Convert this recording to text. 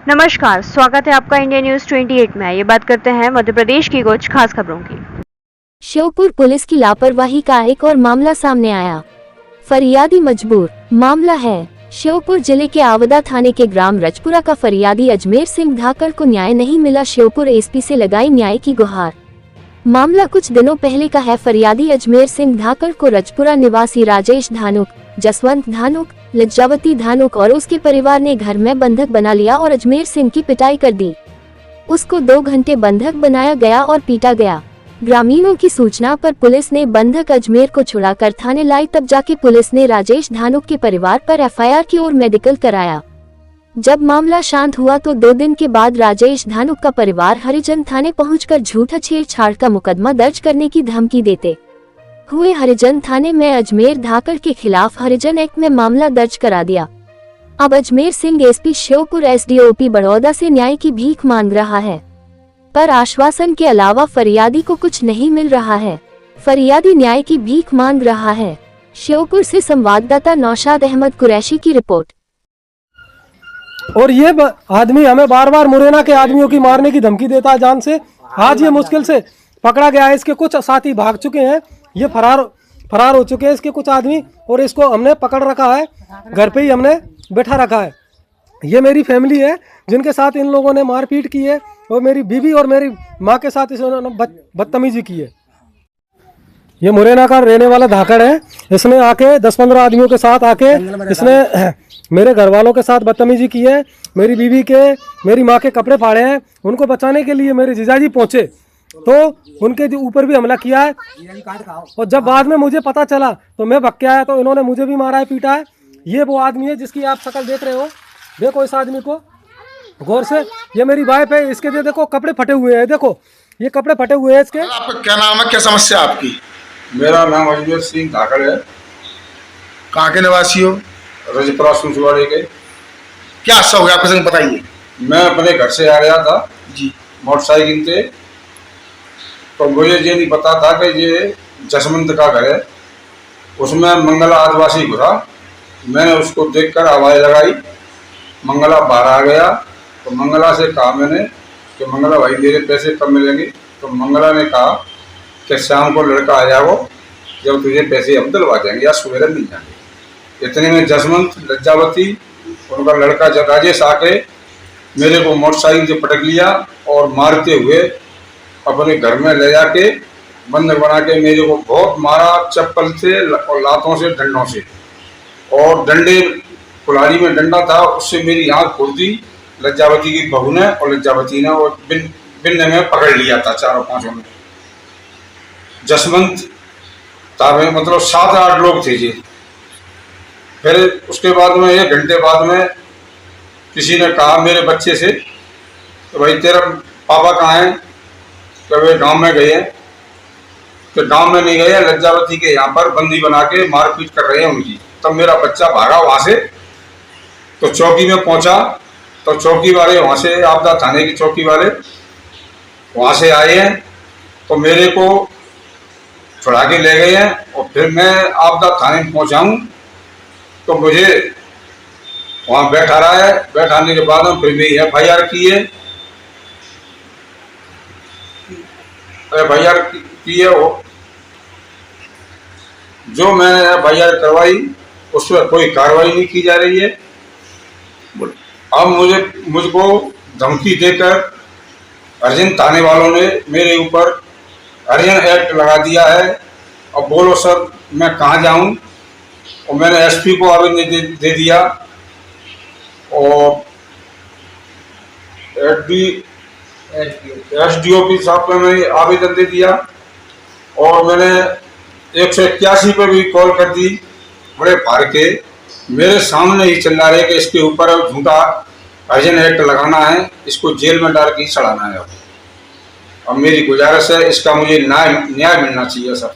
नमस्कार, स्वागत है आपका इंडिया न्यूज 28 में। ये बात करते हैं मध्य प्रदेश की कुछ खास खबरों की। श्योपुर पुलिस की लापरवाही का एक और मामला सामने आया। फरियादी मजबूर। मामला है श्योपुर जिले के आवदा थाने के ग्राम रजपुरा का फरियादी अजमेर सिंह धाकड़ को न्याय नहीं मिला। श्योपुर एसपी से लगाई न्याय की गुहार। मामला कुछ दिनों पहले का है। फरियादी अजमेर सिंह धाकड़ को रजपुरा निवासी राजेश धानुक, जसवंत धानुक, लज्जावती धानुक और उसके परिवार ने घर में बंधक बना लिया और अजमेर सिंह की पिटाई कर दी। उसको 2 घंटे बंधक बनाया गया और पीटा गया। ग्रामीणों की सूचना पर पुलिस ने बंधक अजमेर को छुड़ाकर थाने लाई। तब जाके पुलिस ने राजेश धानुक के परिवार पर एफआईआर की और मेडिकल कराया। जब मामला शांत हुआ तो 2 दिन के बाद राजेश धानुक का परिवार हरिजन थाने पहुंचकर झूठा छेड़छाड़ का मुकदमा दर्ज करने की धमकी देते हुए हरिजन थाने में अजमेर धाकड़ के खिलाफ हरिजन एक्ट में मामला दर्ज करा दिया। अब अजमेर सिंह एसपी श्योपुर एसडीओपी बड़ौदा से न्याय की भीख मांग रहा है, पर आश्वासन के अलावा फरियादी को कुछ नहीं मिल रहा है। फरियादी न्याय की भीख मांग रहा है। श्योपुर से संवाददाता नौशाद अहमद कुरैशी की रिपोर्ट। और ये आदमी हमें बार बार मुरैना के आदमियों की मारने की धमकी देता है जान से। आज ये मुश्किल से पकड़ा गया है। इसके कुछ साथी भाग चुके हैं, ये फरार हो चुके हैं इसके कुछ आदमी, और इसको हमने पकड़ रखा है, घर पे ही हमने बैठा रखा है। ये मेरी फैमिली है जिनके साथ इन लोगों ने मारपीट की है, और मेरी बीवी और मेरी माँ के साथ इन्होंने बदतमीजी की है। ये मुरैना का रहने वाला धाकड़ है। इसने आके 10-15 आदमियों के साथ आके इसने मेरे घर वालों के साथ बदतमीजी की है। मेरी बीवी के, मेरी माँ के कपड़े फाड़े हैं। उनको बचाने के लिए मेरे जीजाजी पहुंचे तो उनके ऊपर भी हमला किया है। और जब बाद में मुझे पता चला तो मैं भग के आया तो इन्होंने मुझे भी मारा है, पीटा है। ये वो आदमी है जिसकी आप शक्ल देख रहे हो। देखो इस आदमी को गौर से। ये मेरी वाइफ है। इसके लिए देखो कपड़े फटे हुए हैं। देखो ये कपड़े फटे हुए हैं इसके। आपका क्या नाम है, क्या समस्या आपकी? मेरा नाम अजमेर सिंह धाकड़ है। कहाँ के निवासी हो? रजपुरा सुनसुवाड़े के। क्या हादसा हो गया आपके संग, बताइए। मैं अपने घर से आ रहा था जी। मोटरसाइकिल से, तो मुझे ये नहीं पता था कि ये जसवंत का घर है। उसमें मंगला आदिवासी घुरा। मैंने उसको देखकर आवाज़ लगाई, मंगला बाहर आ गया। तो मंगला से कहा मैंने कि मंगला भाई मेरे पैसे कब मिलेंगे? तो मंगला ने कहा कि शाम को लड़का आ जाओ, जब तुझे पैसे हम दिलवा देंगे या सवेरे मिल जाएंगे। इतने में जसवंत, लज्जावती, उनका लड़का राजेश आके मेरे को मोटरसाइकिल से पटक लिया और मारते हुए अपने घर में ले जाके बंधक बना के मेरे को बहुत मारा, चप्पल से और लातों से, डंडों से। और डंडे, कुल्हाड़ी में डंडा था, उससे मेरी आँख फोड़ दी लज्जावती की बहू ने, और लज्जावती ने वो बिन में पकड़ लिया था 4-5 में। जसवंत ताबे मतलब 7-8 लोग थे जी। फिर उसके बाद में 1 घंटे बाद में किसी ने कहा मेरे बच्चे से तो भाई तेरा पापा कहाँ हैं? तो वे गांव में गए हैं। तो गांव में नहीं गए, लज्जावती के यहाँ पर बंदी बना के मारपीट कर रहे हैं उनकी। तब मेरा बच्चा भागा वहाँ से, तो चौकी में पहुँचा। तो चौकी वाले वहाँ से, आपदा थाने की चौकी वाले वहाँ से आए हैं, तो मेरे को छुड़ा के ले गए हैं। और फिर मैं आपदा थाने में पहुँचा हूँ, तो मुझे वहाँ बैठा रहा है। बैठाने के बाद में फिर भी एफआईआर की है, एफआईआर की है। वो जो मैंने एफआईआर करवाई उस पर कोई कार्रवाई नहीं की जा रही है। अब मुझको धमकी देकर हरिजन थाने वालों ने मेरे ऊपर हरिजन एक्ट लगा दिया है। अब बोलो सर मैं कहाँ जाऊँ? और मैंने एसपी को आवेदन दे दिया और एसडीओपी साहब पे मैंने आवेदन दे दिया, और मैंने 181 पे भी कॉल कर दी। बड़े भार के मेरे सामने ही चिल्ला रहे कि इसके ऊपर झूठा हरिजन एक्ट लगाना है, इसको जेल में डाल के चढ़ाना है। अब मेरी गुजारिश है, इसका मुझे न्याय मिलना चाहिए सर।